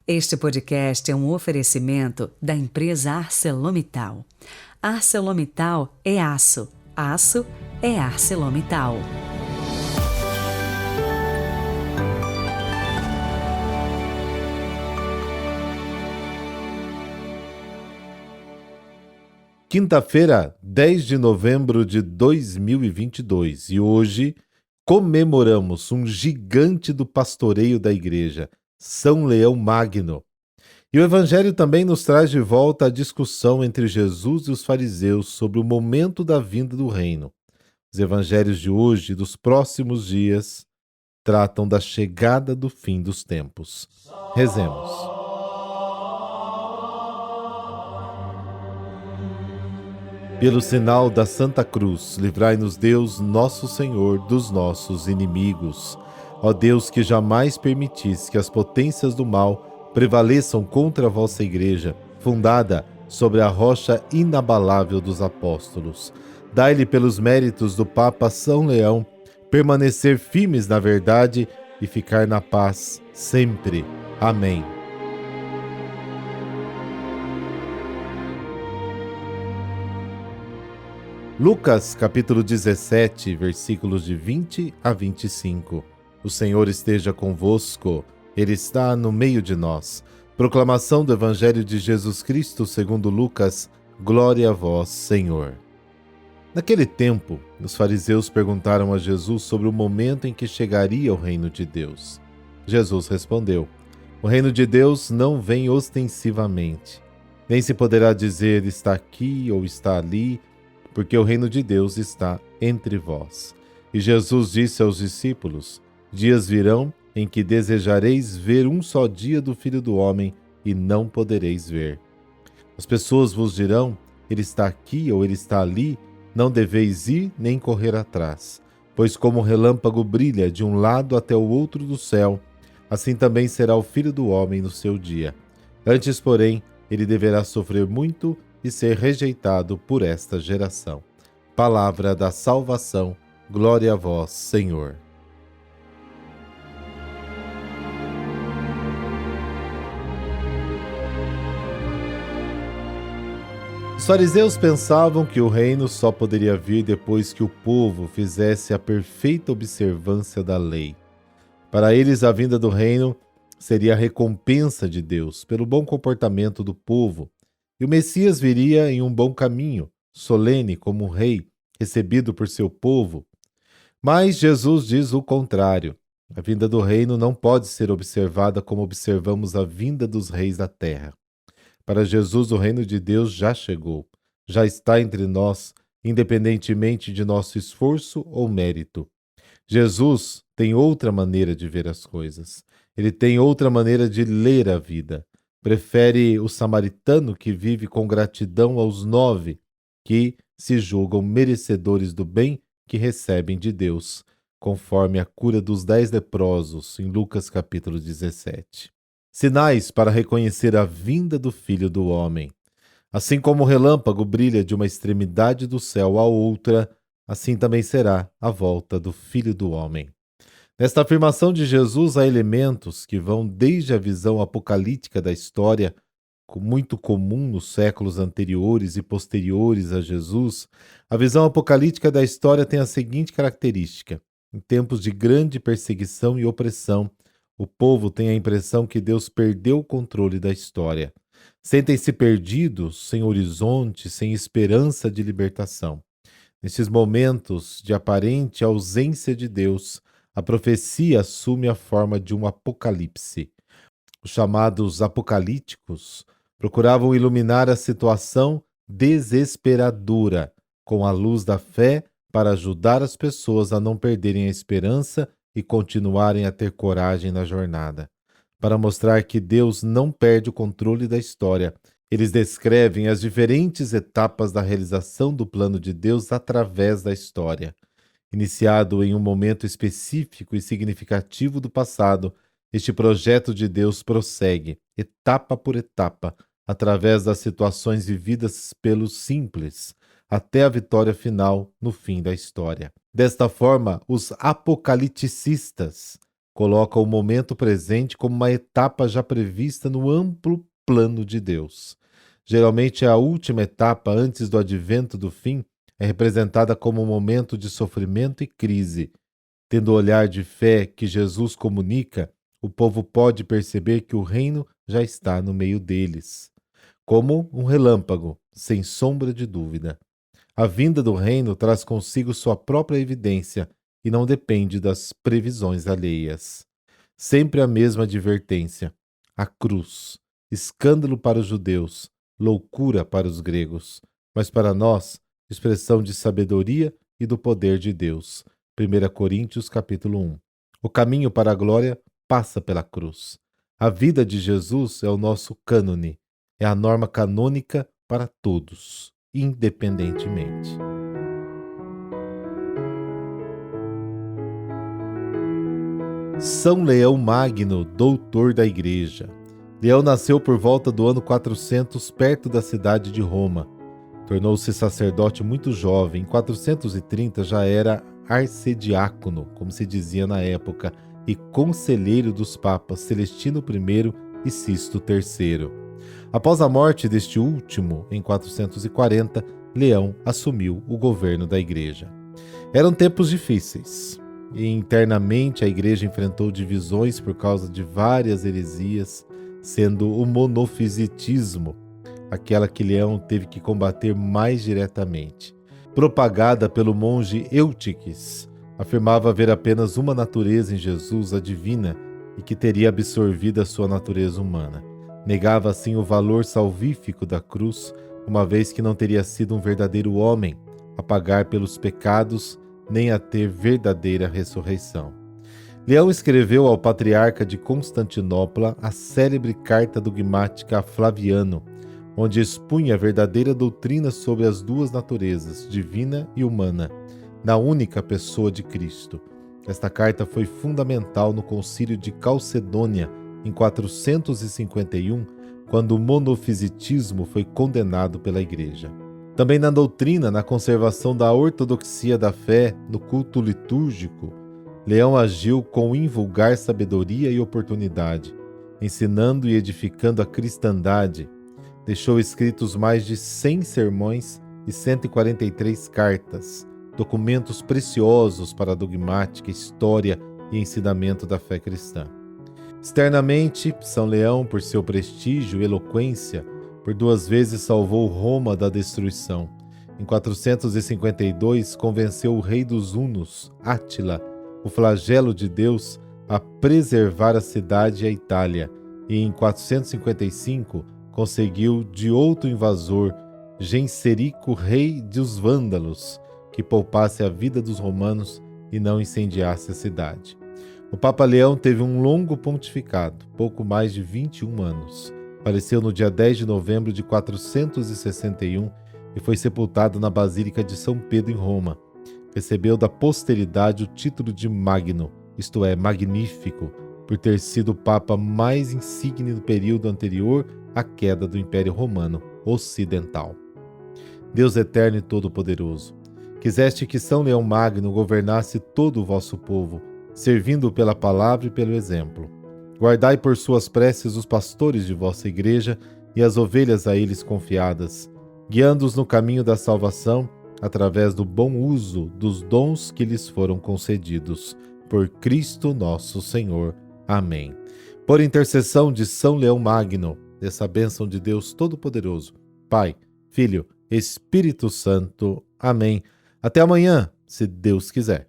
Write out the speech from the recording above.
Este podcast é um oferecimento da empresa ArcelorMittal. ArcelorMittal é aço, aço é ArcelorMittal. Quinta-feira, 10 de novembro de 2022, e hoje comemoramos um gigante do pastoreio da igreja, São Leão Magno. E o Evangelho também nos traz de volta a discussão entre Jesus e os fariseus sobre o momento da vinda do reino. Os evangelhos de hoje e dos próximos dias tratam da chegada do fim dos tempos. Rezemos. Pelo sinal da Santa Cruz, livrai-nos Deus, nosso Senhor, dos nossos inimigos. Ó Deus, que jamais permitis que as potências do mal prevaleçam contra a vossa Igreja, fundada sobre a rocha inabalável dos apóstolos. Dai-lhe, pelos méritos do Papa São Leão, permanecer firmes na verdade e ficar na paz sempre. Amém. Lucas, capítulo 17, versículos de 20 a 25. O Senhor esteja convosco, Ele está no meio de nós. Proclamação do Evangelho de Jesus Cristo segundo Lucas. Glória a vós, Senhor. Naquele tempo, os fariseus perguntaram a Jesus sobre o momento em que chegaria o reino de Deus. Jesus respondeu: o reino de Deus não vem ostensivamente, nem se poderá dizer está aqui ou está ali, porque o reino de Deus está entre vós. E Jesus disse aos discípulos: dias virão em que desejareis ver um só dia do Filho do Homem e não podereis ver. As pessoas vos dirão: ele está aqui ou ele está ali, não deveis ir nem correr atrás. Pois como o relâmpago brilha de um lado até o outro do céu, assim também será o Filho do Homem no seu dia. Antes, porém, ele deverá sofrer muito e ser rejeitado por esta geração. Palavra da salvação, glória a vós, Senhor. Os fariseus pensavam que o reino só poderia vir depois que o povo fizesse a perfeita observância da lei. Para eles, a vinda do reino seria a recompensa de Deus pelo bom comportamento do povo, e o Messias viria em um bom caminho, solene como um rei, recebido por seu povo. Mas Jesus diz o contrário. A vinda do reino não pode ser observada como observamos a vinda dos reis da terra. Para Jesus, o reino de Deus já chegou, já está entre nós, independentemente de nosso esforço ou mérito. Jesus tem outra maneira de ver as coisas. Ele tem outra maneira de ler a vida. Prefere o samaritano que vive com gratidão aos 9 que se julgam merecedores do bem que recebem de Deus, conforme a cura dos 10 leprosos, em Lucas capítulo 17. Sinais para reconhecer a vinda do Filho do Homem. Assim como o relâmpago brilha de uma extremidade do céu à outra, assim também será a volta do Filho do Homem. Nesta afirmação de Jesus, há elementos que vão desde a visão apocalíptica da história, muito comum nos séculos anteriores e posteriores a Jesus. A visão apocalíptica da história tem a seguinte característica: em tempos de grande perseguição e opressão, o povo tem a impressão que Deus perdeu o controle da história. Sentem-se perdidos, sem horizonte, sem esperança de libertação. Nesses momentos de aparente ausência de Deus, a profecia assume a forma de um apocalipse. Os chamados apocalípticos procuravam iluminar a situação desesperadora com a luz da fé para ajudar as pessoas a não perderem a esperança e continuarem a ter coragem na jornada. Para mostrar que Deus não perde o controle da história, eles descrevem as diferentes etapas da realização do plano de Deus através da história. Iniciado em um momento específico e significativo do passado, este projeto de Deus prossegue, etapa por etapa, através das situações vividas pelos simples, até a vitória final no fim da história. Desta forma, os apocalipticistas coloca o momento presente como uma etapa já prevista no amplo plano de Deus. Geralmente, a última etapa antes do advento do fim é representada como um momento de sofrimento e crise. Tendo o olhar de fé que Jesus comunica, o povo pode perceber que o reino já está no meio deles, como um relâmpago, sem sombra de dúvida. A vinda do reino traz consigo sua própria evidência e não depende das previsões alheias. Sempre a mesma advertência: a cruz, escândalo para os judeus, loucura para os gregos, mas para nós, expressão de sabedoria e do poder de Deus. 1 Coríntios capítulo 1. O caminho para a glória passa pela cruz. A vida de Jesus é o nosso cânone, é a norma canônica para todos, independentemente. São Leão Magno, doutor da Igreja. Leão nasceu por volta do ano 400, perto da cidade de Roma. Tornou-se sacerdote muito jovem. Em 430 já era arcediácono, como se dizia na época, e conselheiro dos papas Celestino I e Sisto III. Após a morte deste último, em 440, Leão assumiu o governo da Igreja. Eram tempos difíceis, e internamente a Igreja enfrentou divisões por causa de várias heresias, sendo o monofisitismo aquela que Leão teve que combater mais diretamente. Propagada pelo monge Eutiques, afirmava haver apenas uma natureza em Jesus, a divina, e que teria absorvido a sua natureza humana. Negava assim o valor salvífico da cruz, uma vez que não teria sido um verdadeiro homem a pagar pelos pecados, nem a ter verdadeira ressurreição. Leão escreveu ao patriarca de Constantinopla a célebre carta dogmática a Flaviano, onde expunha a verdadeira doutrina sobre as duas naturezas, divina e humana, na única pessoa de Cristo. Esta carta foi fundamental no Concílio de Calcedônia, em 451, quando o monofisitismo foi condenado pela Igreja. Também na doutrina, na conservação da ortodoxia da fé, no culto litúrgico, Leão agiu com invulgar sabedoria e oportunidade, ensinando e edificando a cristandade. Deixou escritos mais de 100 sermões e 143 cartas, documentos preciosos para a dogmática, história e ensinamento da fé cristã. Externamente, São Leão, por seu prestígio e eloquência, por 2 vezes salvou Roma da destruição. Em 452, convenceu o rei dos Hunos, Átila, o flagelo de Deus, a preservar a cidade e a Itália, e em 455, conseguiu de outro invasor, Genserico, rei dos Vândalos, que poupasse a vida dos romanos e não incendiasse a cidade. O Papa Leão teve um longo pontificado, pouco mais de 21 anos. Faleceu no dia 10 de novembro de 461 e foi sepultado na Basílica de São Pedro, em Roma. Recebeu da posteridade o título de Magno, isto é, magnífico, por ter sido o Papa mais insigne no período anterior à queda do Império Romano Ocidental. Deus eterno e todo-poderoso, quiseste que São Leão Magno governasse todo o vosso povo, servindo pela palavra e pelo exemplo. Guardai por suas preces os pastores de vossa igreja e as ovelhas a eles confiadas, guiando-os no caminho da salvação, através do bom uso dos dons que lhes foram concedidos. Por Cristo nosso Senhor. Amém. Por intercessão de São Leão Magno, dessa bênção de Deus Todo-Poderoso, Pai, Filho, Espírito Santo. Amém. Até amanhã, se Deus quiser.